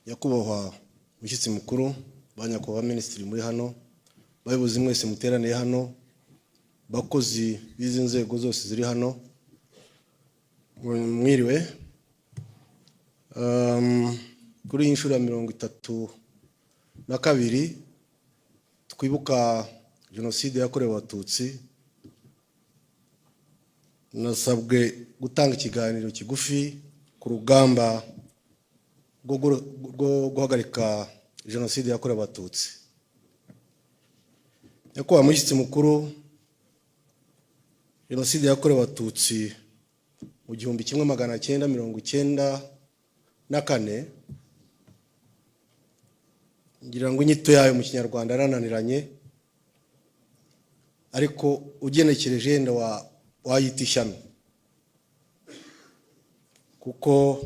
Nyakubahwa mushyitsi mukuru, banyakubahwa minisitiri muri hano, bayobozi mwese muteraniye hano, bakozi bizi nzego zose ziri hano, mwiriwe. Kuri inshuro ya 32 twibuka jenoside yakorewe Abatutsi, nasabwe gutanga ikiganiro kigufi ku rugamba rwo guhagarika jenoside yakorewe Abatutsi. Nyakubahwa mushyitsi mukuru, jenoside yakorewe Abatutsi mu 1994 ngira ngo inyito yayo mu Kinyarwanda arananiranye, ariko ugenekereje yenda wayita ishyano, kuko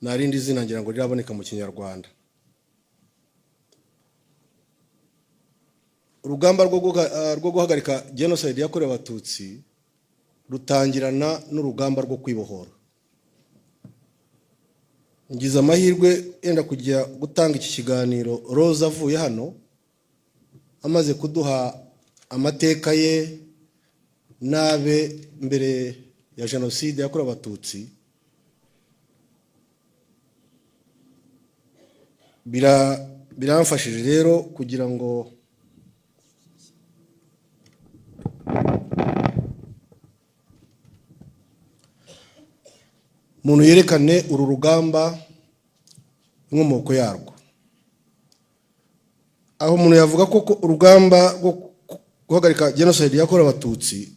narindi zina ngira ngo riraboneka mu Kinyarwanda. Urugamba rwo guhagarika genocide yakorewe Abatutsi rutangirana n'urugamba rwo kwibohora. Ngize amahirwe yenda kujya gutanga iki kiganiro Rose avuye hano, amaze kuduha amateka ye nabe mbere ya jenoside yakorewe Abatutsi. Biramfashije rero kugira ngo umuntu yerekane uru rugamba inkomoko yarwo. Aho umuntu yavuga ko urugamba rwo guhagarika genocide yakorewe Abatutsi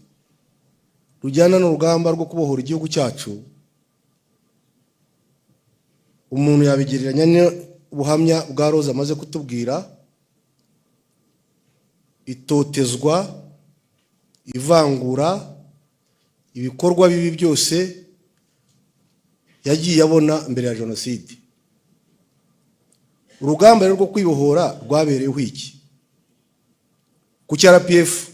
rujyana n'urugamba rwo kubohora igihugu cyacu, umuntu yabigereranya ubuhamya bwa Rose amaze kutubwira, itotezwa, ivangura, ibikorwa bibi byose yagiye abona mbere ya jenoside. Urugamba rwo kwibohora rwabereyeho iki? Ku RPF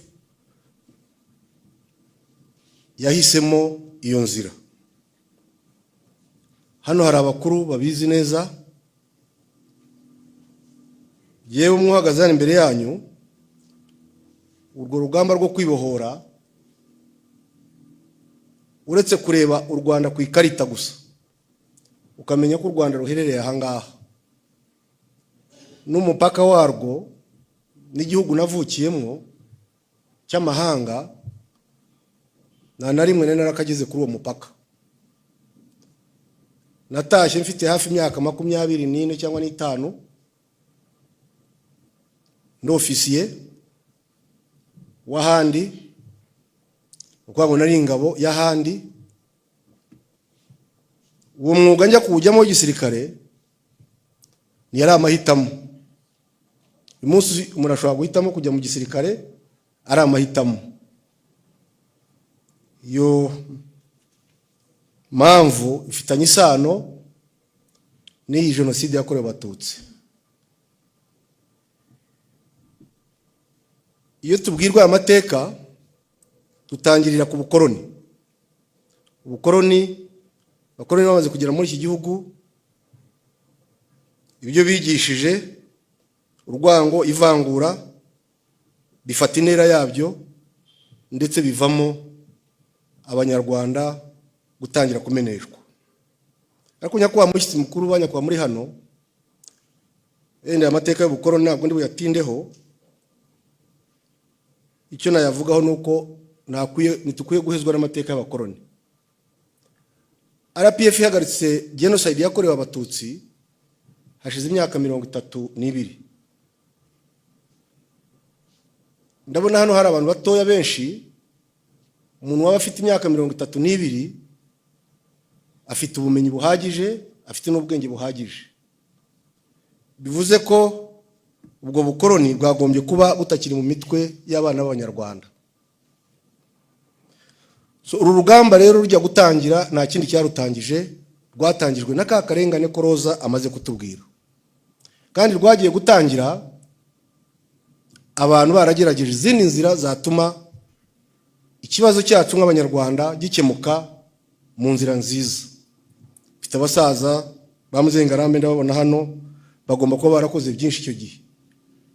yahisemo iyo nzira. Hano hari abakuru babizi neza, yewe muhagaze imbere yanyu. Urwo rugamba rwo kwibohora, uretse kureba u Rwanda ku ikarita gusa, ukamenya ko u Rwanda ruherereye ahangaha, n'umupaka warwo n'igihugu navukiyemo cy'amahanga na rimwe narakageze kuri uwo mupaka. Natashye mfite hafi imyaka 24 cyangwa 5, ndo ofisiye wahandi, ukwabo nari ingabo yahandi. Uwo mwuga njya kuwujyamo w'igisirikare ni yari amahitamo. Uyu munsi umuntu ashobora guhitamo kujya mu gisirikare, ari amahitamo. Iyo mpamvu ifitanye isano n'iyi jenoside yakorewe Abatutsi. Iyo tubwirwa amateka tutangirira ku bukoroni. Abakoroni bamaze kugera muri iki gihugu, ibyo bigishije urwango, ivangura, bifata intera yabyo, ndetse bivamo Abanyarwanda gutangira kumeneshwa. Ariko nyakubahwa mushyitsi mukuru, banyakubahwa muri hano, amateka y'ubukoroni ntabwo ndi buyatindeho. Icyo nayavugaho nuko nitukwiye guhezwa n'amateka y'abakoroni. RPF ihagaritse genocide yakorewe Abatutsi hashize imyaka 32. Ndabona hano hari abantu batoya benshi. Umuntu waba afite imyaka 32 afite ubumenyi buhagije, afite n'ubwenge buhagije. Bivuze ko ubwo bukoroni bwagombye kuba butakiri mu mitwe y'abana b'Abanyarwanda. Uru rugamba rero rujya gutangira nta kindi cyarutangije, rwatangijwe na ka karengane ko Roza amaze kutubwira. Kandi rwagiye gutangira abantu baragerageje izindi nzira zatuma ikibazo cyacu nk'Abanyarwanda gikemuka mu nzira nziza. Mfite abasaza bamuzengarambe ndababona hano, bagomba kuba barakoze byinshi icyo gihe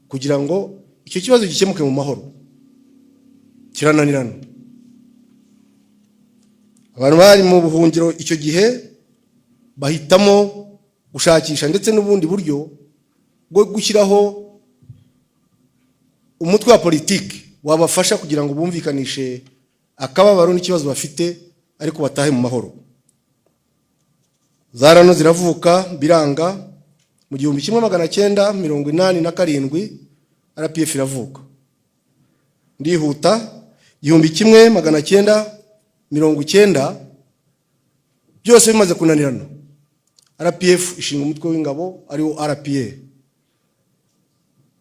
kugira ngo icyo kibazo gikemuke mu mahoro. Kirananirana. Abantu bari mu buhungiro icyo gihe bahitamo gushakisha ndetse n'ubundi buryo bwo gushyiraho umutwe wa politiki wabafasha kugira ngo bumvikanishe akababaro n'ikibazo bafite ariko batahe mu mahoro. Zarano ziravuka biranga. Mu 1987 RPF iravuka. Ndihuta 1990 byose bimaze kunanirana. RPF ishinga umutwe w'ingabo ariwo RPA.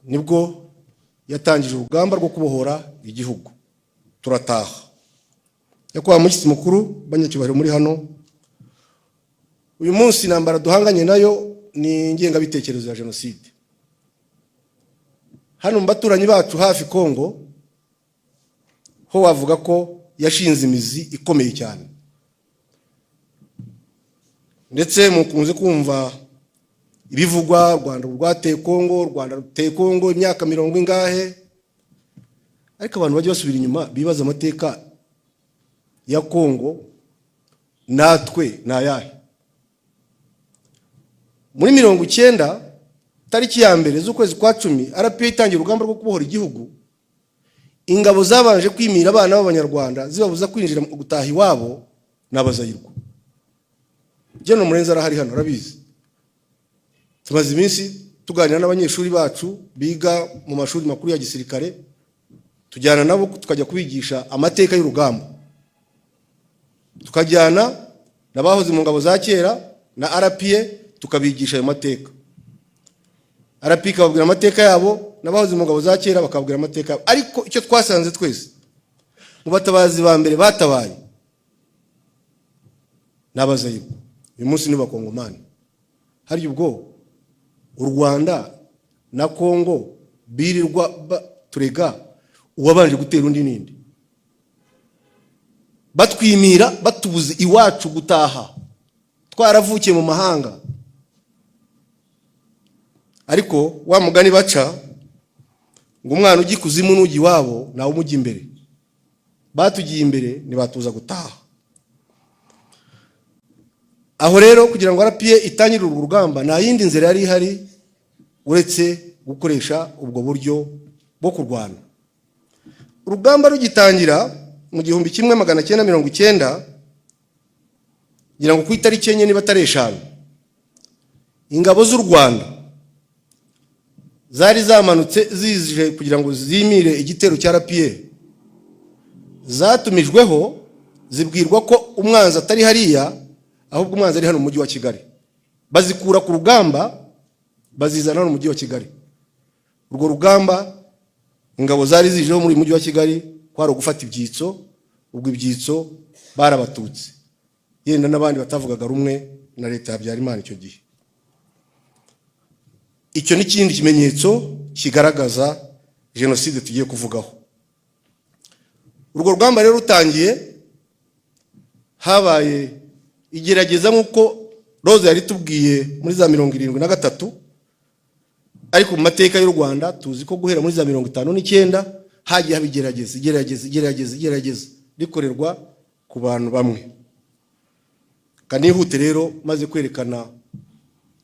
Nibwo yatangije urugamba rwo kubohora igihugu. Turataha. Yakwa mushyitsi mukuru banyacyubahiro muri hano. Uyu munsi intambara duhanganye nayo ni ngengabitekerezo ya jenoside. Hano mbaturanyi bacu hafi Kongo ho wavuga ko yashinze imizi ikomeye cyane. Ndetse mukunze kumva ibivugwa Rwanda rwateye Kongo, Rwanda ruteye Kongo imyaka 70 ingahe. Ariko abantu bajye basubira inyuma bibaza amateka ya Kongo natwe nayahe. Muri 1990 tariki ya mbere z'ukwezi kwa 10 RPA itangira urugamba rwo kubohora igihugu. Ingabo zabanje kwimira abana b'Abanyarwanda zibabuza kwinjira mu gutaha iwabo n'abazayirwa. Jeno Murenzi arahari hano arabizi. Tumaze iminsi tuganira n'abanyeshuri bacu biga mu mashuri makuru ya gisirikare, tujyana nabo tukajya kubigisha amateka y'urugamba. Tukajyana n'abahoze mu ngabo za kera na RPA tukabigisha ayo mateka. RPA kababwira amateka yabo n'abahoze mu ngabo za kera bakabwira amateka yabo. Ariko icyo twasanze twese mu batabazi ba mbere batabaye n'abazayirwa. Uyu munsi ni bakongomani. Hari ubwo u Rwanda na Kongo birirwa turega uwabanje gutera undi nindi. Batwimira batubuze iwacu gutaha. Twaravukiye mu mahanga. Ariko wa mugani baca ngo umwana ugi kuzimu n'ugi wabo nawe umujya imbere. Batugiye imbere ntibatuza gutaha. Aho rero kugira ngo RPA itangire urugamba nta yindi nzira yari ihari uretse gukoresha ubwo buryo bwo kurwana. Urugamba rugitangira mu 1990 ngira ngo ku itariki enye niba atari 5 ingabo z'u Rwanda zari zamanutse zije kugira ngo zimire igitero cya RPA. Zatumijweho zibwirwa ko umwanzi atari hariya ahubwo umwanzi ari hano mu mujyi wa Kigali. Bazikura ku rugamba bazizana hano mu mujyi wa Kigali. Urwo rugamba ingabo zari zijeho muri mujyi wa Kigali kwaro gufata ibyitso, ubwo ibyitso barabatutse. Yenda n'abandi batavugaga rumwe na leta ya Habyarimana icyo gihe. Icyo ni kindi kimenyetso kigaragaza jenoside tugiye kuvugaho. Urwo rugamba rero rutangiye habaye igerageza nkuko Rose yari tubwiye muri za 73. Ariko mu mateka y'u Rwanda tuzi ko guhera muri za 59 hagiye habigerageza rikorerwa ku bantu bamwe. Kanihute rero maze kwerekana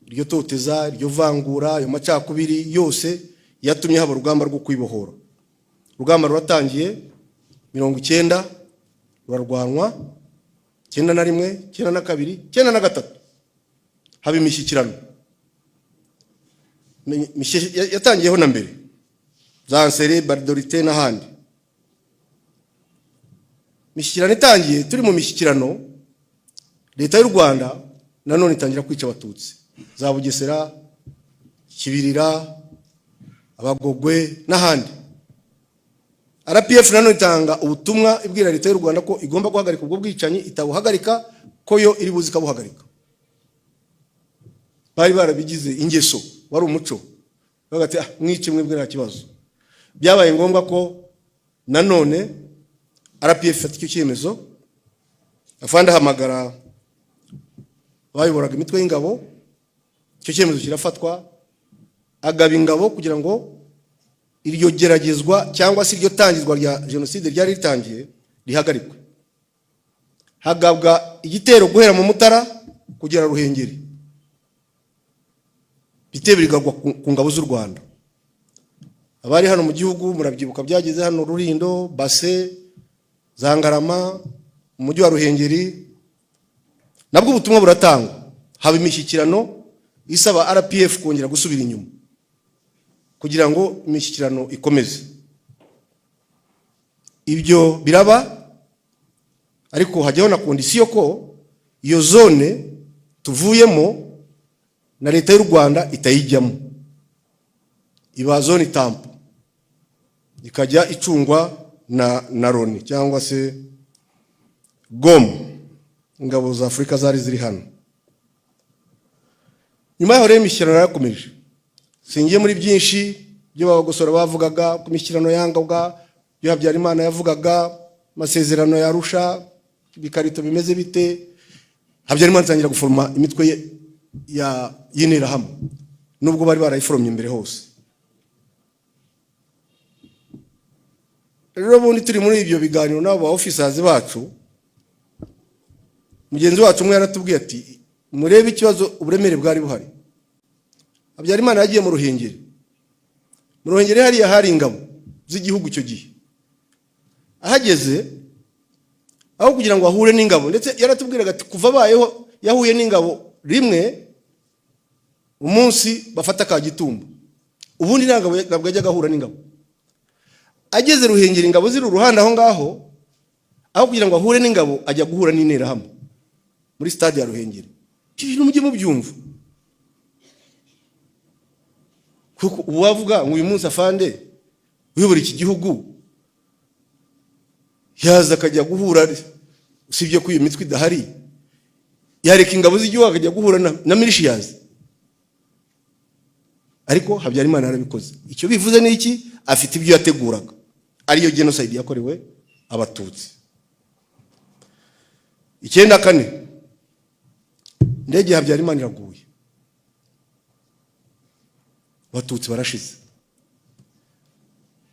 iryo toteza, iryo vangura, ayo macakubiri yose yatumye haba urugamba rwo kwibohora. Urugamba ruratangiye 90 rurarwanwa 91, 92, 93 haba imishyikirano. Yatangiyeho na mbere za Nsere, Bardorite n'ahandi. Mishyikirano itangiye turi mu mishyikirano leta y'u Rwanda nanone itangira kwica abatutsi. Za Bugesera, Kibirira, Abagogwe n'ahandi. RPF nanone itanga ubutumwa ibwira leta y'u Rwanda ko igomba guhagarika ubwo bwicanyi, itabuhagarika ko yo iri buzi kabuhagarika. Bari barabigize ingeso, wari umuco. Bagati mwice mwebwe nta kibazo. Byabaye ngombwa ko nanone RPF ifata icyo cyemezo. Afanda hamagara bayoboraga imitwe y'ingabo. Icyo cyemezo kirafatwa agaba ingabo kugira ngo iryo geragezwa cyangwa se iryo tangizwa rya jenoside ryari ritangiye rihagarikwe. Hagabwa igitero guhera mu Mutara kugera Ruhengeri, bitebe bigagwa ku ngabo z'u Rwanda. Abari hano mu gihugu murabyibuka byageze hano Rulindo, Base, Zangarama, umujyi wa Ruhengeri, nabwo ubutumwa buratangwa. Haba imishyikirano isaba RPF kongera gusubira inyuma kugira ngo imishyikirano ikomeze. Ibyo biraba, ariko hajyaho na kondisiyo ko iyo zone tuvuyemo na leta y'u Rwanda itayijyamo, iba zone tampo, ikajya icungwa na Loni cyangwa se GOM, ingabo za Afurika zari ziri hano. Nyuma yaho rero imishyikirano yarakomeje. Singiye muri byinshi byo Bagosora bavugaga ku mishyikirano yangaga, byo Habyarimana yavugaga, amasezerano ya Arusha, bikarito bimeze bite. Habyarimana atangira guforma imitwe y'intera hamwe nubwo bari barayiforomye imbere hose. Rero bundi turi muri ibyo biganiro n'abo officers bacu, mugenzi wacu umwe yaratubwiye ati murebe ikibazo uburemere bwari buhari. Habyarimana yagiye mu Ruhengeri. Mu Ruhengeri hariya hari ingabo z'igihugu icyo gihe. Ahageze aho kugira ngo ahure n'ingabo, ndetse yaratubwiraga ati kuva bayeho yahuye n'ingabo rimwe umunsi bafata Kagitumba, ubundi ntabwo yajyaga ahura n'ingabo. Ageze Ruhengeri ingabo ziri uruhande aho ngaho, aho kugira ngo ahure n'ingabo ajya guhura n'intera hamwe muri stade ya Ruhengeri. Ibintu mujye mubyumva, kuko uwavuga ngo uyu munsi afande uyobora iki gihugu yaza akajya guhura, usibye ko iyo mitwe idahari, yareka ingabo z'igihugu akajya guhura na militias. Ariko Habyarimana yarabikoze. Icyo bivuze ni iki? Afite ibyo yateguraga, ariyo genocide yakorewe Abatutsi. 94 ndege Habyarimana iraguye, Abatutsi barashize.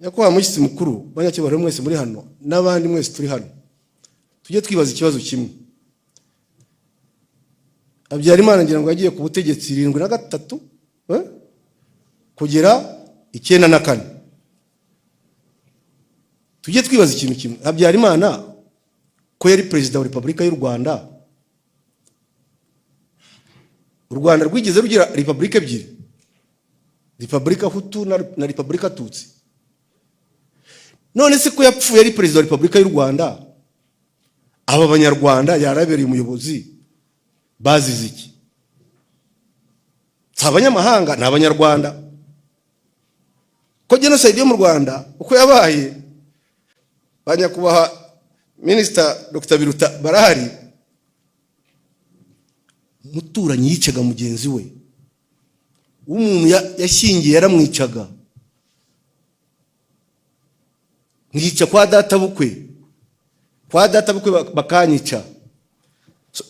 Nyakubahwa mushyitsi mukuru, banyacyubahiro mwese muri hano n'abandi mwese turi hano, tujye twibaza ikibazo kimwe. Habyarimana ngira ngo yagiye ku butegetsi 73 kugera 94. Tujye twibaza ikintu kimwe. Habyarimana ko yari perezida wa Repubulika y'u Rwanda, u Rwanda rwigeze rugira repubulika ebyiri, Repubulika Hutu na Repubulika Tutsi. None se ko yapfuye yari perezida wa Repubulika y'u Rwanda, aba banyarwanda yarabereye umuyobozi bazize iki? Abanyamahanga ni abanyarwanda. Ko genocide yo mu Rwanda uko yabaye, banyakubaha Minister Dr. Biruta barahari, muturanyi yicaga mugenzi we, umuntu yashingiye yaramwicaga, ngica kwa data bukwe bakanyica.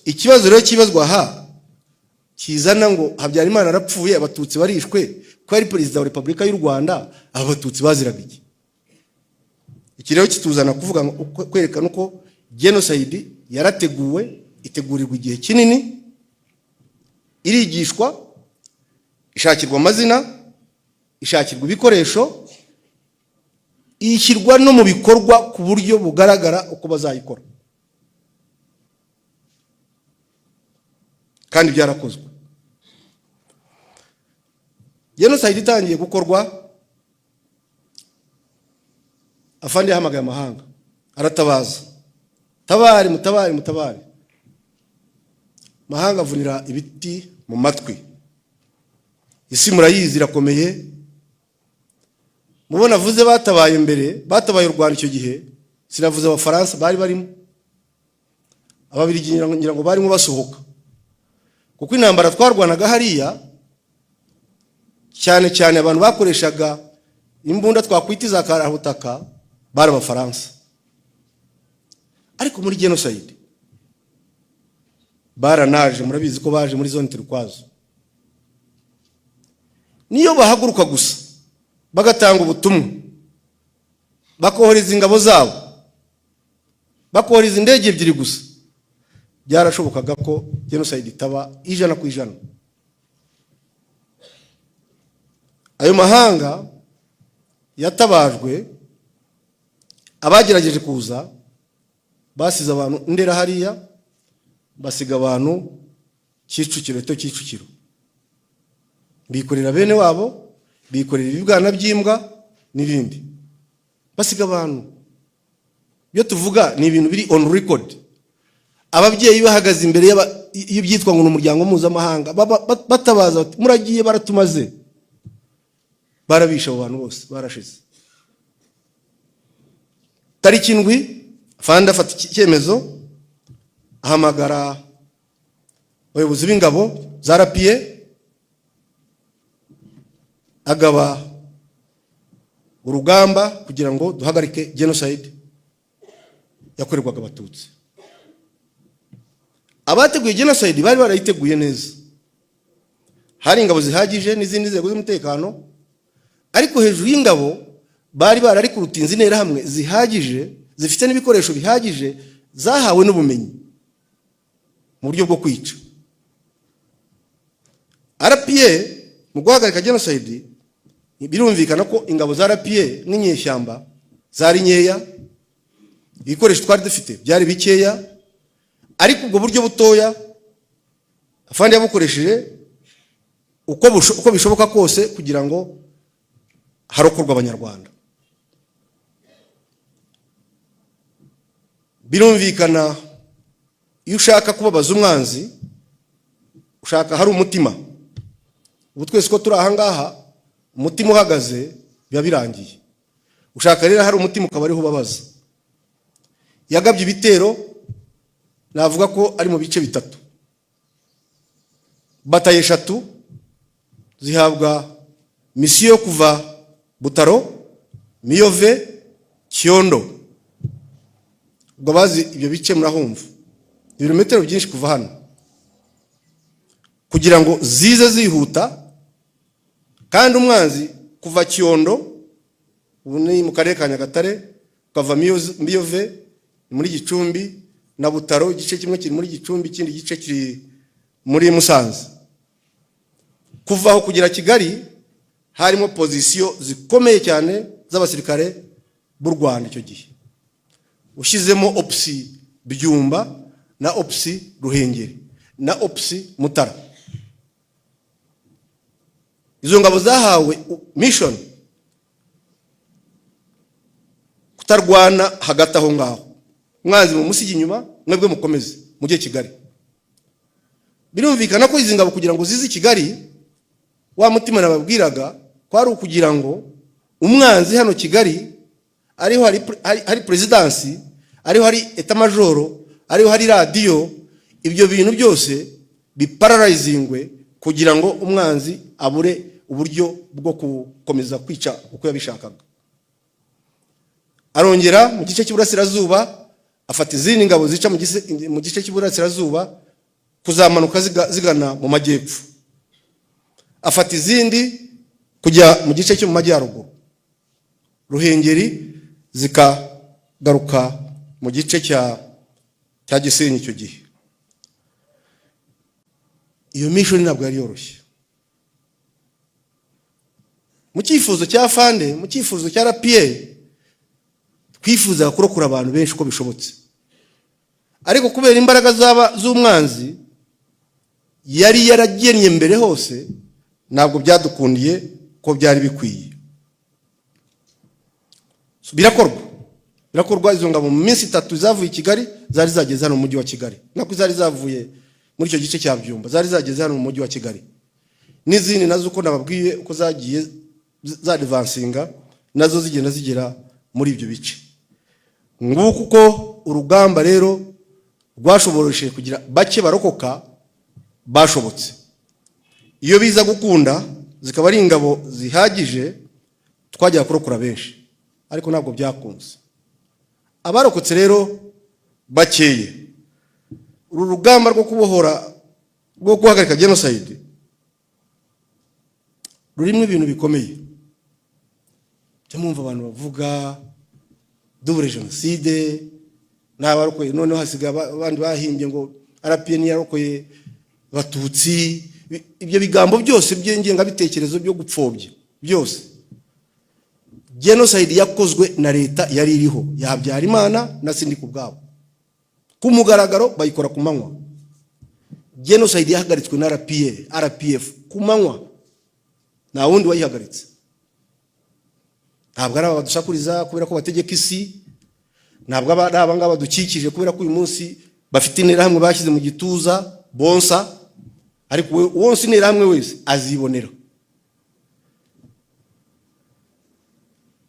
Ikibazo rero kibazwa aha kizana ngo Habyarimana arapfuye Abatutsi barishwe, ko ari perezida wa Repubulika y'u Rwanda, Abatutsi baziraga iki? Iki rero kituzana kuvuga ngo kwerekana uko genocide yarateguwe, itegurirwa igihe kinini, irigishwa, ishakirwa amazina, ishakirwa ibikoresho, ishyirwa no mu bikorwa ku buryo bugaragara uko bazayikora. Kandi byarakozwe. Genocide itangiye gukorwa, afande yahamagaye amahanga, aratabaza, mutabari. Mahanga avunira ibiti mu matwi. Isi murayizi irakomeye. Mubona avuze batabaye imbere, batabaye u Rwanda icyo gihe, sinavuze Abafaransa bari barimo, Ababiligi ngira ngo barimo basohoka, kuko intambara twarwanaga hariya cyane cyane abantu bakoreshaga imbunda twakwita za karahutaka bari Abafaransa. Ariko muri genocide baranaje, murabizi ko baje muri zone turukwazo. niyo bahaguruka gusa bagatanga ubutumwa, bakohereza ingabo zabo, bakohereza indege ebyiri gusa, byarashobokaga ko genocide itaba 100%. Ayo mahanga yatabajwe, abagerageje kuza basize abantu Ndera hariya, basiga abantu Kicukiro, bikorera bene wabo, bikorera ibibwana by'imbwa n'ibindi, basiga abantu. Byo tuvuga ni ibintu biri on record. Ababyeyi bahagaze imbere y'ibyitwa ngo n'umuryango mpuzamahanga batabaza bati muragiye, baratumaze, barabisha abo bantu bose, barashize. Tariki 7 Fanda afata icyemezo, ahamagara abayobozi b'ingabo za RPA, agaba urugamba kugira ngo duhagarike genocide yakorerwaga Abatutsi. Abateguye genocide bari barayiteguye neza, hari ingabo zihagije n'izindi nzego z'umutekano, ariko hejuru y'ingabo bari bararikurutinze intera hamwe zihagije, zifite n'ibikoresho bihagije, zahawe n'ubumenyi mu buryo bwo kwica. RPA mu guhagarika genocide, birumvikana ko ingabo za RPA n'inyeshyamba zari nkeya, ibikoresho twari dufite byari bikeya, ariko ubwo buryo butoya afande yabukoresheje uko bishoboka kose kugira ngo harokorwa Abanyarwanda. Birumvikana iyo ushaka kubabaza umwanzi, ushaka hari umutima. Ubu twese ko turi aha ngaha, umutima uhagaze biba birangiye. Ushaka rero hari umutima ukaba ariho ubabaza. Yagabye ibitero, navuga ko ari mu bice bitatu. Bataye 3 zihabwa misiyo kuva Butaro, Miyove, Kyondo. Ubwo bazi ibyo bice murahumva, ibirometero byinshi kuva hano, kugira ngo zize zihuta. Kandi umwanzi kuva Kyondo, ubu ni mu karere ka Nyagatare, ukava Miyove muri Gicumbi, na Butaro igice kimwe kiri muri Gicumbi, ikindi gice kiri muri Musanze. Kuva aho kugera Kigali harimo pozisiyo zikomeye cyane z'abasirikare b'u Rwanda icyo gihe, ushyizemo opsi Byumba na opsi Ruhengeri na opsi Mutara. Izo ngabo zahawe mission kutarwana hagati aho ngaho, mwanzi mu musigi inyuma, mwebwe mukomeze mujye Kigali. Birumvikana ko izi ngabo kugira ngo zizi Kigali, wa mutima nababwiraga ko ari ukugira ngo umwanzi hano Kigali ariho hari presidency, ariho hari etat major, ariho hari radio, ibyo bintu byose biparalysingwe kugira ngo umwanzi abure uburyo bwo gukomeza kwica uko yabishakaga. Arongera mu gice cy'Iburasirazuba afata izindi ngabo zica mu gice cy'Iburasirazuba kuzamanuka zigana mu majyepfo, afata izindi kujya mu gice cyo mu majyaruguru, Ruhengeri zikagaruka mu gice cya Gisenyi. Icyo gihe iyo mission ntabwo yari yoroshye. Mu cyifuzo cya Fande, mu cyifuzo cya RPA, twifuza kurokura abantu benshi uko bishobotse, ariko kubera imbaraga z'umwanzi yari yaragennye mbere hose, ntabwo byadukundiye ko byari bikwiye. Birakorwa izo ngabo mu minsi 3 zavuye i Kigali, zari zageze hano mu mujyi wa Kigali. Nako zari zavuye muri icyo gice cya Byumba, zari zageze hano mu mujyi wa Kigali. N'izindi nazo uko nababwiye uko zagiye za advancinga, nazo zigera muri ibyo bice. Nguko uko urugamba rero rwashoboroshe kugira bake barokoka bashobotse. Iyo biza gukunda zikaba ari ingabo zihagije, twajya kurokora benshi, ariko ntabwo byakunze. Abarokotse rero bakeye, uru rugamba rwo kubohora, rwo guhagarika genocide rurimo ibintu bikomeye. Cyamumva abantu bavuga double genocide n'abarokoye, noneho hasigaye abandi bahimbye ngo RPN yarokoye batutsi. Ibyo bigambo byose by'ingenga bitekerezo byo gupfobya byose. Genocide yakozwe na leta yari iriho ya Habyarimana na Sindika ubwabo, ku mugaragaro bayikora ku manywa. Genocide yahagaritswe na RPF ku manywa, nta wundi wayihagaritse. Ntabwo ari abadusakuriza kubera ko bategeka isi, ntabwo ari abangaba badukikije kubera ko uyu munsi bafite interahamwe bashyize mu gituza bonsa, ariko wonse interahamwe wese azibonera.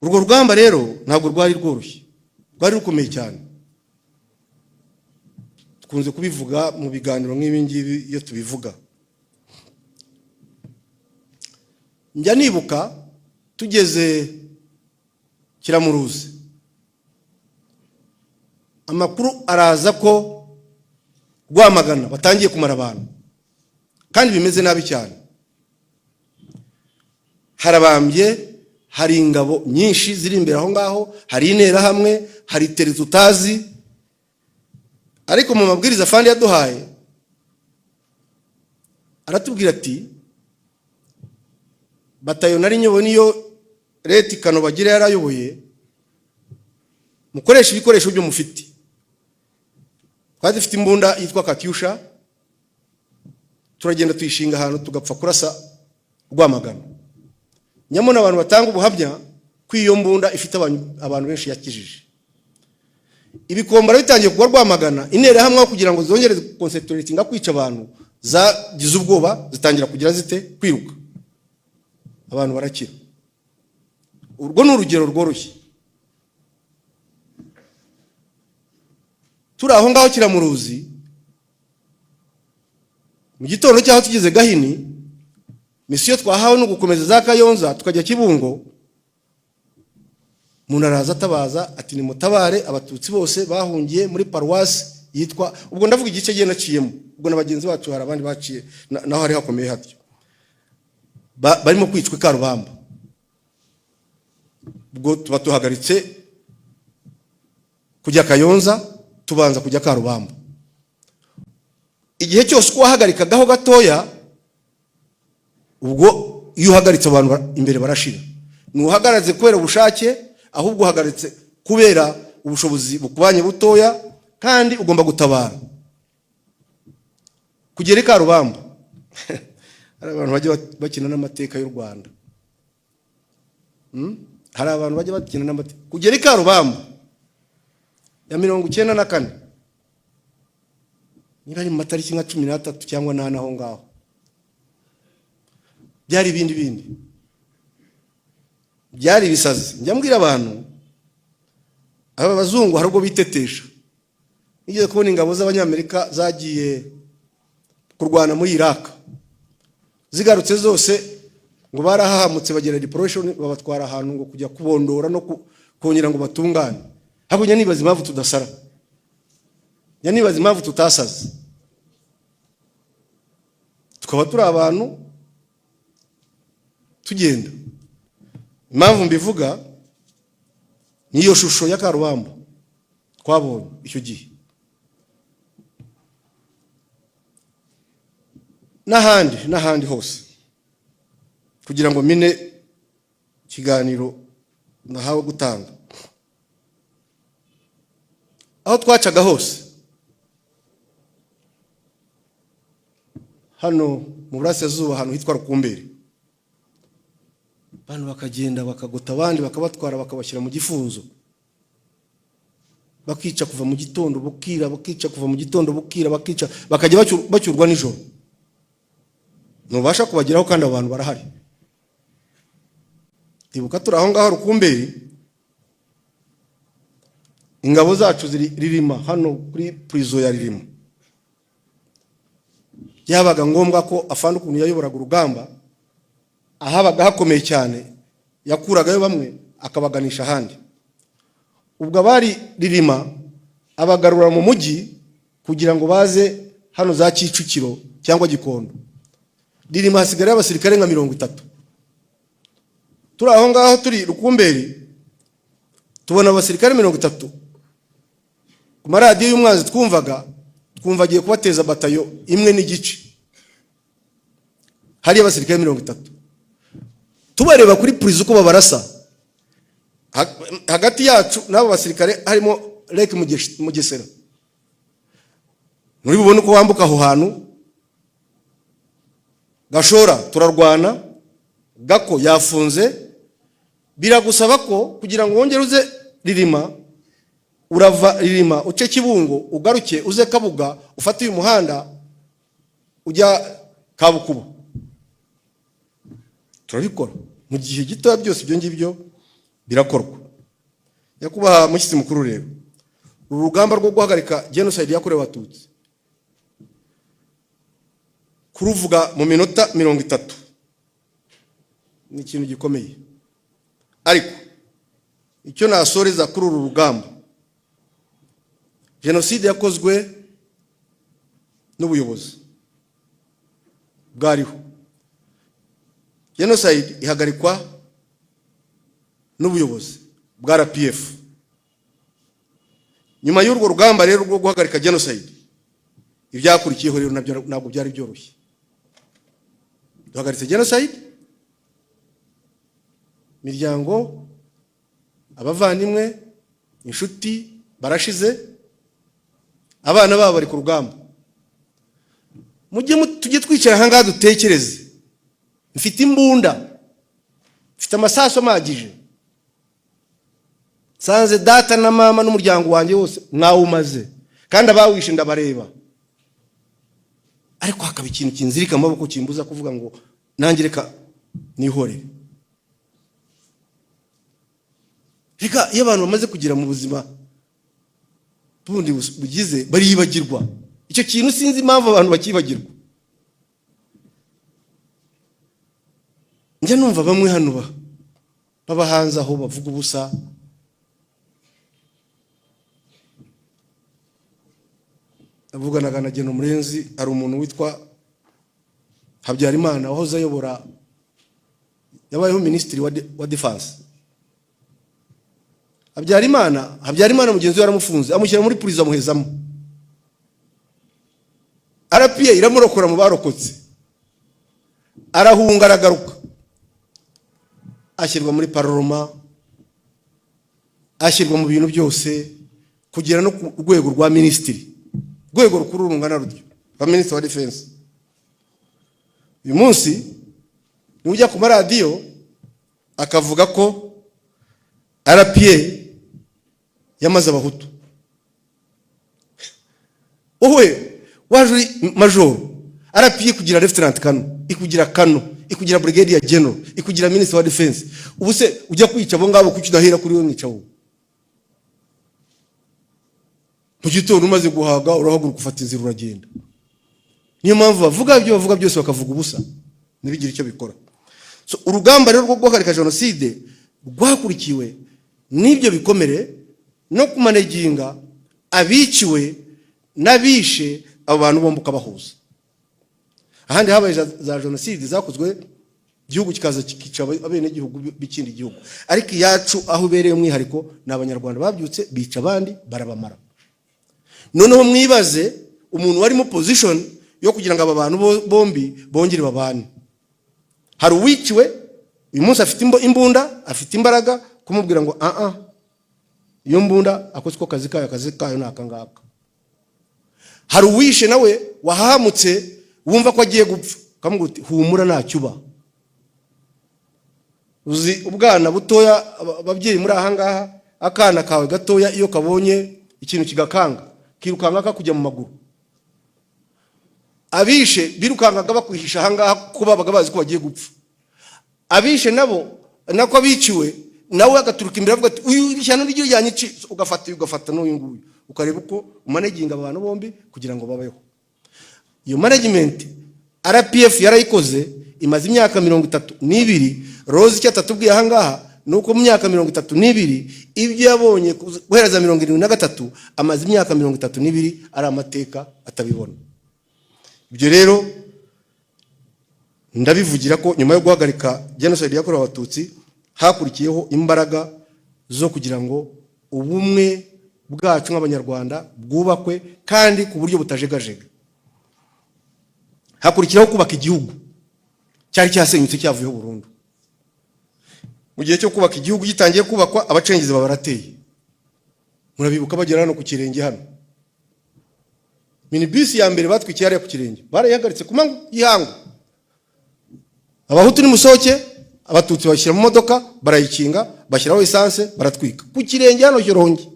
Urwo rugamba rero ntabwo rwari rworoshye, rwari rukomeye cyane. Tukunze kubivuga mu biganiro nk'ibi ngibi iyo tubivuga. Njya nibuka tugeze Kiramuruzi, amakuru araza ko Rwamagana batangiye kumara abantu kandi bimeze nabi cyane. Harabambye, hari ingabo nyinshi ziri imbere aho ngaho, hari interahamwe, hari tere tutazi. Ariko mu mabwiriza fandi yaduhaye aratubwira ati batayo nari nyoboye niyo leta Kano bagira yarayoboye, mukoresha ibikoresho byo mufite. Twari dufite imbunda yitwa Katyusha, turagenda tuyishinga ahantu tugapfa kurasa Rwamagana. Nyamuna abantu batanga ubuhamya ko iyo mbunda ifite abantu benshi yakijije. Ibikombara bitangiye kuba Rwamagana, interahamwe kugira ngo zongere concentrating kwica abantu, zagize ubwoba zitangira kugira zite kwiruka, abantu barakira. Urwo ni urugero rworoshye. Turi aho ngaho Kiramuruzi, mu gitondo cyaho tugeze Gahini, misiyo twahawe no gukomeza za Kayonza tukajya Kibungo. Umuntu araza atabaza ati ni mutabare abatutsi bose bahungiye muri paruwasi yitwa, ubwo ndavuga igice gihe naciyemo, ubwo n'abagenzi bacu hari abandi baciye naho hari hakomeye hatyo, barimo kwicwa Karubamba. Ubwo tuba tuhagaritse kujya Kayonza, tubanza kujya Karubamba. Igihe cyose kwahagarikagaho gatoya, ubwo iyo uhagaritse abantu imbere barashira. Nuhagaritse kubera ubushake, ahubwo uhagaritse kubera ubushobozi bukubanye butoya, kandi ugomba gutabara. Kugera Karubamba hari abantu bajya bakina n'amateka y'u Rwanda. Hari abantu bajya bakina n'amateka. Kugera Karubamba ya 1994, niba ari mu matariki nka 13 cyangwa 8 aho ngaho, byari ibindi byari bisazi. Njya mbwira abantu, aba bazungu hari ubwo bitetesha. Nigeze kubona ingabo z'Abanyamerika zagiye kurwana muri Iraq, zigarutse zose ngo barahahamutse bagera depression, babatwara ahantu ngo kujya kubondora no kongera ngo batungane. Hako njya nibaza impamvu tudasara, njya nibaza impamvu tutasaze. Tukaba turi abantu tugenda. Impamvu mbivuga niyo shusho ya Karubamba twabonye icyo gihe. N'ahandi hose, kugira ngo mine kiganiro nahawe gutanga. Aho twacaga hose, hano mu Burasirazuba ahantu hitwa Rukumberi, abantu bakagenda bakagota abandi bakabatwara bakabashyira mu gifunzo, bakica kuva mu gitondo bukira, bakica kuva mu gitondo bukira, bakica bakajya bacyurwa nijoro. Ntubasha kubageraho kandi abantu barahari. Tibuka turi aho ngaho Rukumberi, ingabo zacu Ririma, hano kuri prison ya Ririma. Byabaga ngombwa ko afande ukuntu yayoboraga urugamba, ahabaga hakomeye cyane, yakuragayo bamwe akabaganisha ahandi. Ubwo abari Ririma abagarura mu mujyi kugira ngo baze hano za Kicukiro cyangwa Gikondo. Ririma hasigara abasirikare nka 30. turi aho ngaho turi Rukumberi tubona abasirikare 30 ku maradiyo y'umwanzi twumvagiye kubateza batayo imwe n'igice. Hari abasirikare 30 tubareba kuri prison uko babarasa. Hagati yacu n'abo basirikare harimo Lake Mugesera. Muri bubone uko wambuka aho hantu Gashora turarwana, Gako yafunze, biragusaba ko kugira ngo wongere uze Ririma, urava Ririma uce Kibungo ugaruke uze Kabuga ufate uyu muhanda ujya Kabukuba. Turabikora mu gihe gito, byose ibyo ngibyo birakorwa. Yakubaha mushyitsi mukuru rero, uru rugamba rwo guhagarika genocide yakorewe Abatutsi kuruvuga mu minota 30 ni ikintu gikomeye. Ariko icyo nasoreza kuri uru rugamba, genocide yakozwe n'ubuyobozi bwariho. Genocide ihagarikwa n'ubuyobozi bwa RPF. Nyuma y'urwo rugamba rero rwo guhagarika genocide, ibyakurikiyeho rero ntabwo byari byoroshye. Duhagaritse genocide, miryango, abavandimwe, inshuti barashize, abana babo bari ku rugamba. Tujye twicara hanga dutekereze. Mfite imbunda, mfite amasaso amagije, sanze data na mama n'umuryango wanjye wose mwawumaze, kandi abawishe ndabareba. Ariko hakaba ikintu kinzirika amaboko kimbuza kuvuga ngo nanjye reka nihorere. Reka iyo abantu bamaze kugira mu buzima bundi bugize baribagirwa. Icyo kintu sinzi impamvu abantu bakibagirwa. Njya numva bamwe hano baba hanze aho bavuga ubusa. Avuganaga na Geno Murenzi, ari umuntu witwa Habyarimana wahoze ayobora, yabayeho ministry wa defense. Habyarimana mugenzi we yaramufunze, amushyira muri prison amuhezamo. RPA iramurokora mu barokotse, arahunga aragaruka, ashyirwa muri parlement, ashyirwa mu bintu byose, kugera no ku rwego rwa ministry, rwego rukuru rungana rutyo, ba minister wa defense. Uyu munsi ni ujya ku maradiyo akavuga ko RPA yamaze abahutu. Wowe waje major, RPA kugira lieutenant Kano, ikugira Kano, ikugira brigadier general, ikugira minister wa defense. Ubu se ujya kwica abo ngabo kuki udahera kuri we mwica wo? Mu gitondo umaze guhaga urahaguruka ufata inzira uragenda. Niyo mpamvu bavuga byose bakavuga ubusa nibigira icyo bikora. So urugamba rero rwo guhagarika genocide rwakurikiwe n'ibyo bikomere no kumaneginga abiciwe n'abishe abantu bombuka bahuza. Ahandi habaye za genocide zakozwe igihugu kikaza kikica abene gihugu bikindi gihugu, ariko yacu aho bereye umwihariko n'abanyarwanda babyutse bica abandi barabamara. Noneho mwibaze umuntu wari mu position yo kugira ngo aba bantu bombi bongere babane. Hari uwiciwe uyu munsi afite imbunda, afite imbaraga kumubwira ngo iyo mbunda akoze ko akazi kayo nakangaka. Hari uwishe nawe wahamutse wumva ko agiye gupfa, kamuguti humura nacyuba. Uzi ubwana butoya ababyeyi muri ahangaha, akana kawe gatoya iyo kabonye ikintu kigakanga kirukanga kujya mu maguru. Abishe birukangaga bakwihisha ahangaha ko babaga bazi ko bagiye gupfa. Abishe nabo nako abiciwe nawe agaturuka imbere avuga ati uyu ishyano ryo yanyici, ugafata n'uyu nguyu ukareba uko umaneginga abantu bombi kugira ngo babeho. Iyo management RPF yarayikoze imaze imyaka 32. Rose icyo atatubwiye ahangaha nuko mu myaka 32 ibyo yabonye guhereza 73 amaze imyaka 32 ari amateka atabibona. Ibyo rero ndabivugira ko nyuma yo guhagarika genocide yakorewe Abatutsi hakurikiyeho imbaraga zo kugira ngo ubumwe bwacu nk'abanyarwanda bwubakwe kandi ku buryo butajegajega. Hakurikiraho kubaka igihugu cyari cyasenyutse cyavuyeho burundu. Mu gihe cyo kubaka igihugu gitangiye kubakwa, abacengezi babarateye. Murabibuka bagera hano ku Kirenge hano. Minibus ya mbere batwikiye hariya ku Kirenge barayihagaritse ku mangu yihangu. Abahutu ni musoke, abatutsi bashyira mu modoka barayikinga, bashyiraho essence baratwika. Ku Kirenge hano Shyorongi.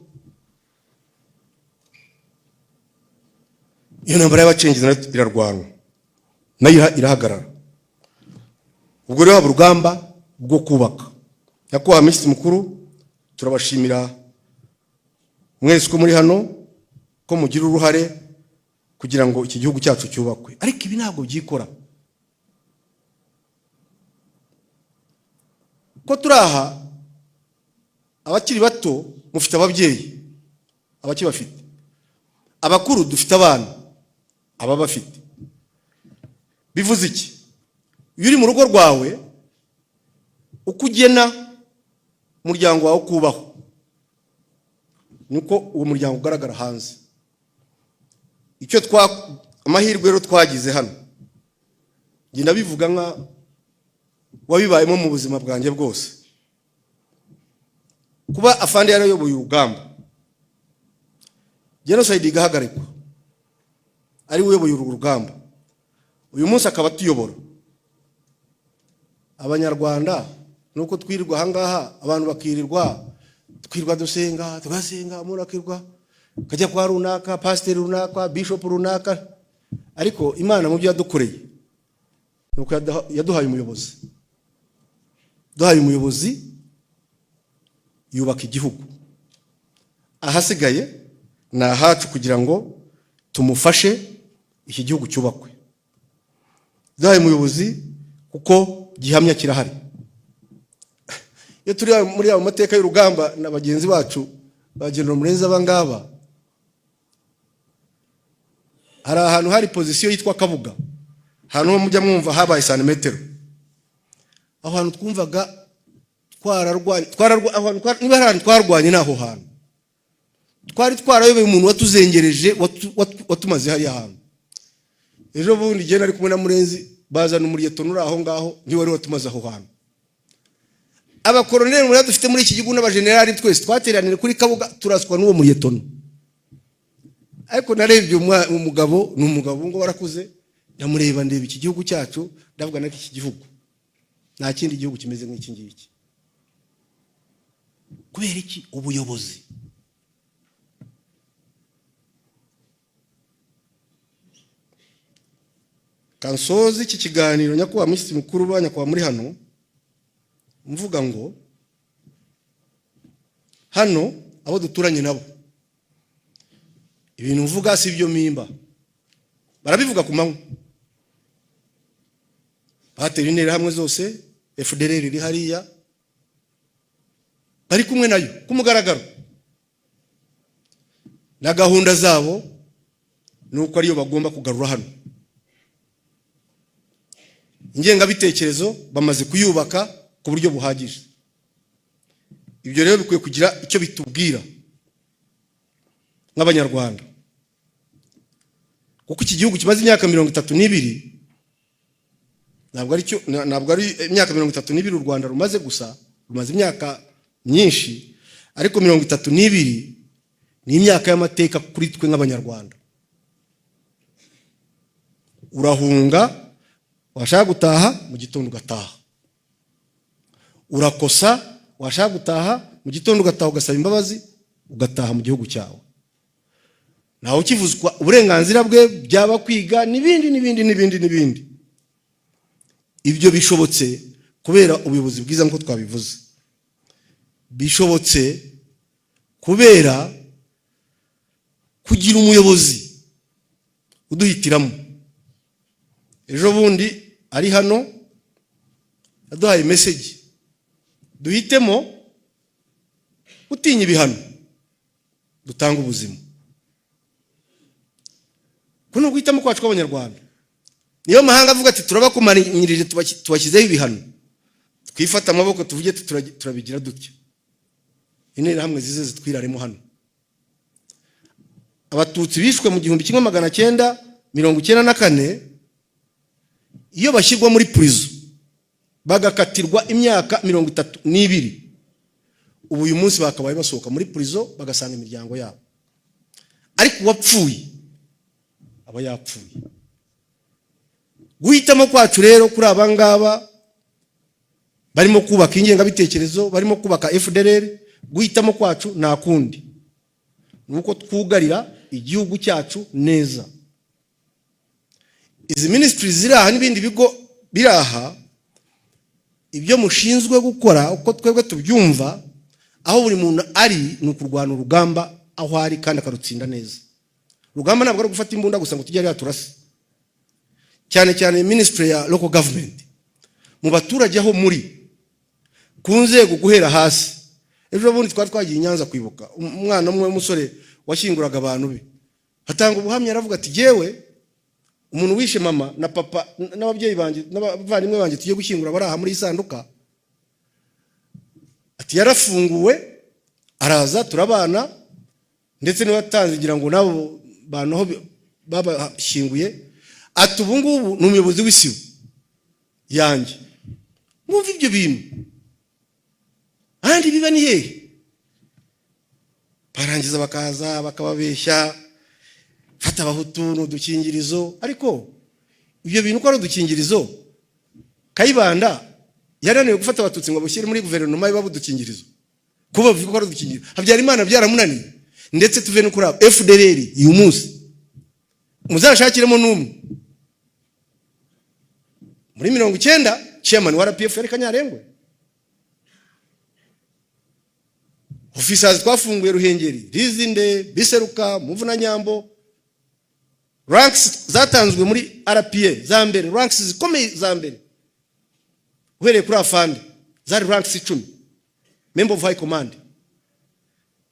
Iyo ntambara y'abacengezi irarwanwa, nayo irahagarara. Ubwo rero haba urugamba bwo kubaka. Nyakubahwa Minisitiri Mukuru, turabashimira mwese ko muri hano ko mugira uruhare kugira ngo iki gihugu cyacu cyubakwe. Ariko ibi ntabwo byikora. Ko turaha abakiri bato mufite ababyeyi, abakibafite. Abakuru dufite abana, ababafite. Bivuze iki? Iyo uri mu rugo rwawe uko ugena umuryango wawe kubaho, nuko uwo muryango ugaragara hanze. Icyo amahirwe rero twagize hano, njye ndabivuga nka wabibayemo mu buzima bwanjye bwose. Kuba afande yarayoboye urugamba, genocide igahagarikwa, ari we uyoboye urugamba, uyu munsi akaba tuyobora. Abanyarwanda nuko twirirwa ahangaha, abantu bakirirwa twirwa dusenga, tugasenga, murakirwa kajya kwa runaka, pastor runaka, bishop runaka, ariko Imana mu byo yadukoreye nuko yaduhaye umuyobozi. Duhaye umuyobozi yubaka igihugu. Ahasigaye na hacu kugira ngo tumufashe iki gihugu cyubakwe. Duhaye umuyobozi kuko gihamya kirahari. Iyo turi muri aya mateka y'urugamba na bagenzi bacu General Murenzi abangaba, hari ahantu hari position yitwa Kabuga, ahantu mujya mwumva habaye santimetero. Aho hantu twumvaga twararwanye naho hantu. Twari twarayoboye umuntu watuzengereje watumaze hari ahantu. Ejo bundi genda ari kumwe na Murenzi bazana umuriyeto nuri aho ngaho, ndi wari watumaze aho hantu. Abakoroneli muri dufite muri iki gihugu n'abagenerali twese twateranire kuri Kabuga turaswa n'uwo muriyeto. Ariko narebye umugabo n'umugabo ngo barakuze, ndamureba ndeba iki gihugu cyacu, ndavuga nako iki gihugu nta kindi gihugu kimeze nk'iki ngiki. Kubera iki? Ubuyobozi. Kansozi iki kiganiro nyakubahwa Minisitiri Mukuru banyakubahwa muri hano, mvuga ngo hano abo duturanye nabo ibintu mvuga si byo mimba, barabivuga ku manywa. Batera intera hamwe zose, FDLR iri hariya bari kumwe nayo ku mugaragaro, na gahunda zabo nuko ariyo bagomba kugarura hano. Ingengabitekerezo bamaze kuyubaka ku buryo buhagije. Ibyo rero bikwiye kugira icyo bitubwira nk'abanyarwanda, kuko iki gihugu kimaze imyaka 32, ntabwo ari imyaka 32 u Rwanda rumaze gusa, rumaze imyaka myinshi, ariko 32 ni imyaka y'amateka kuri twe nk'abanyarwanda. Urahunga, washaka gutaha mu gitondo ugataha. Urakosa, washaka gutaha mu gitondo ugataha ugasaba imbabazi ugataha mu gihugu cyawe. Naho kivuzwa uburenganzira bwe byaba kwiga n'ibindi. Ibyo bishobotse kubera ubuyobozi bwiza nko twabivuze. Bishobotse kubera kugira umuyobozi uduhitiramo. Ejo bundi ari hano yaduhaye message, duhitemo utinya ibihano dutanga ubuzima. Kuno guhitamo kwacu kw'abanyarwanda. Niyo mahanga avuga ati turabakumanirije tubashyizeho ibihano, twifata amaboko tuvuge turabigira dutya. Intera hamwe zize zitwiraremo hano. Abatutsi bishwe mu 1994 iyo bashyirwa muri prison bagakatirwa imyaka 32, ubu uyu munsi bakabaye basohoka muri prison bagasanga imiryango yabo. Ariko wapfuye aba yapfuye. Guhitamo kwacu rero kuri abangaba barimo kubaka ingengabitekerezo, barimo kubaka FDLR, guhitamo kwacu nta kundi nuko twugarira igihugu cyacu neza. Izi ministries ziraha n'ibindi bigo biraha, ibyo mushinzwe gukora uko twebwe tubyumva, aho buri muntu ari nukurwana urugamba aho ari kandi akarutsinda neza. Rugamba ntabwo ari gufata imbunda gusa ngo tujye turasa. Cyane cyane ministry ya local government, mu baturage aho muri kunzego guhera hasi. Ejo bundi twagiye Nyanza kwibuka umwana umwe w'umusore washyinguraga abantu be, hatanga ubuhamya aravuga ati jewe umuntu wishe mama na papa n'ababyeyi banje n'abavandimwe banje tugiye gushyingura baraha muri isanduka, ati yarafunguwe araza turabana, ndetse n'abatanze ngira ngo nabo bantu aho babashyinguye, ati ubu ngubu ni umuyobozi w'isibo yanjye. Mwumva ibyo bintu andi biba ni hehe? Barangiza bakaza bakababeshya fata abahutu n'udukingirizo. Ariko ibyo bintu ko ari udukingirizo, Kayibanda yarananiwe gufata abatutsi ngo bushyire muri guverinoma y'ababu dukingirizo, kuba bivuga ko ari udukingirizo. Habyarimana byaramunaniye, ndetse tuve no kuri FDLR uyu munsi muzashakiremo n'umwe. Muri 90 chairman wa RPF yari Kanyarengwe. Officers twafunguye Ruhengeri, Rizinde, Biseruka, Muvunanyambo. Ranks zatanzwe muri RPA za mbere, ranks zikomeye za mbere. Uhereye kuri afande zari ranks 10, member of high command.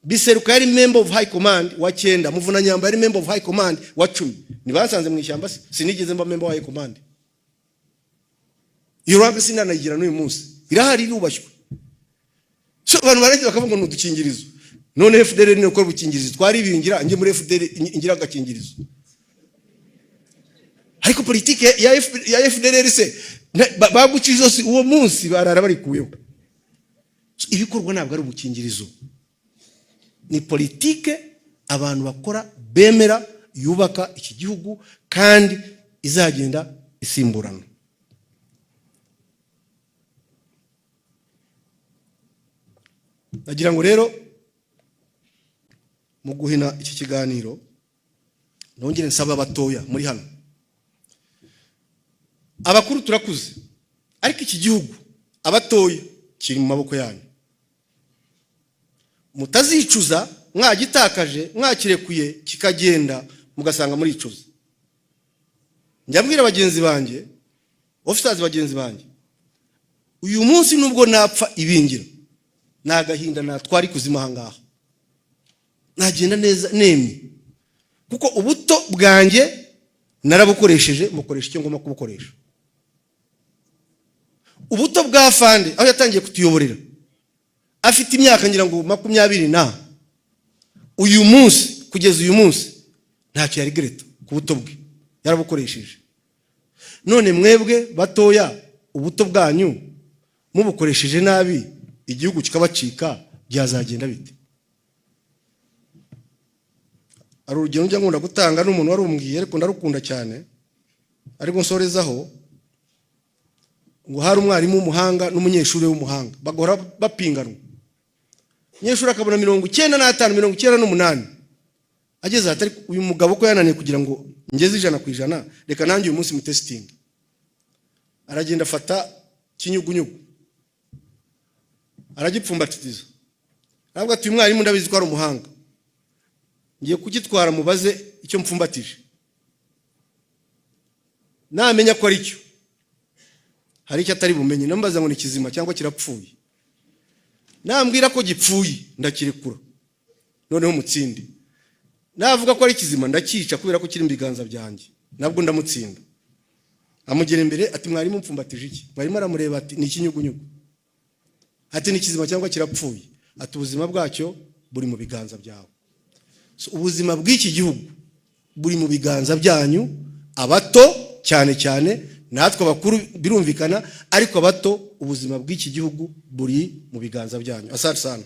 Biseruka yari member of high command wa 9, Muvunanyambo yari member of high command wa 10. Nibansanze mu ishyamba sinigeze mba member wa high command. Iyo rank sinanayigira n'uyu munsi. Irahari irubashywe. So abantu bareke bakavuga ngo n'udukingirizo. None FDLR ni uko bukingirizo twari bingira nje muri FDLR ingira agakingirizo. Ariko politike ya FDLR se bagucizo uwo munsi barara bari kuyeho. Ibikorwa ntabwo ari ubukingirizo. Ni politike abantu bakora bemera yubaka iki gihugu kandi izagenda isimburana. Nagira ngo rero mu guhina iki kiganiro nongere nsaba abatoya muri hano. Abakuru turakuze, ariko iki gihugu abatoya kiri mu maboko yanyu. Mutazicuza mwagitakaje mwakirekuye kikagenda mugasanga muri icuza. Njyambwira bagenzi banjye, officers bagenzi banjye, uyu munsi nubwo napfa ibingira nagahinda natwari kuzima hangaha, nagenda neza nemye, kuko ubuto bwanjye narabukoresheje mukoresha icyo ngoma kubukoresha. Ubuto bwa fande aho yatangiye kutuyoborera afite imyaka ngira ngo 20 na uyu munsi kugeza uyu munsi ntacyo yari regreta ku buto bwe yarabukoresheje. None mwebwe batoya ubuto bwanyu mubukoresheje nabi igihugu kikabacika byazagenda bite? Ari urugero njya nkunda gutanga n'umuntu wari umbwiye ariko ndarukunda cyane, ariko nsorezaho ngo hari umwarimu w'umuhanga n'umunyeshuri w'umuhanga bagora bapinganwa. Umunyeshuri akabona 95 98, ageze ati uyu mugabo ko yananiye kugira ngo ngeze 100%, reka nanjye uyu munsi mu testing. Aragenda afata kinyugunyugu aragipfumbatiza, ntabwo ati uyu mwarimu ndabizi ko ari umuhanga, ngiye kugitwara mubaze icyo mpfumbatije, namenya ko ari cyo hari icyo atari bumenye, nambaza ngo ni kizima cyangwa kirapfuye. Nambwira ko gipfuye ndakirekura, noneho umutsindi. Navuga ko ari kizima ndakica kubera ko kiri mbiganza byanjye, nabwo ndamutsinda. Amugera imbere ati mwarimu mpfumbatije iki? Mwarimu aramureba ati ni ikinyugunyugu. ati ni kizima cyangwa kirapfuye, ati ubuzima bwacyo buri mu biganza byawe. Ubuzima bw'iki gihugu buri mu biganza byanyu, abato cyane cyane, natwe abakuru birumvikana, ariko abato ubuzima bw'iki gihugu buri mu biganza byanyu. Asante sana.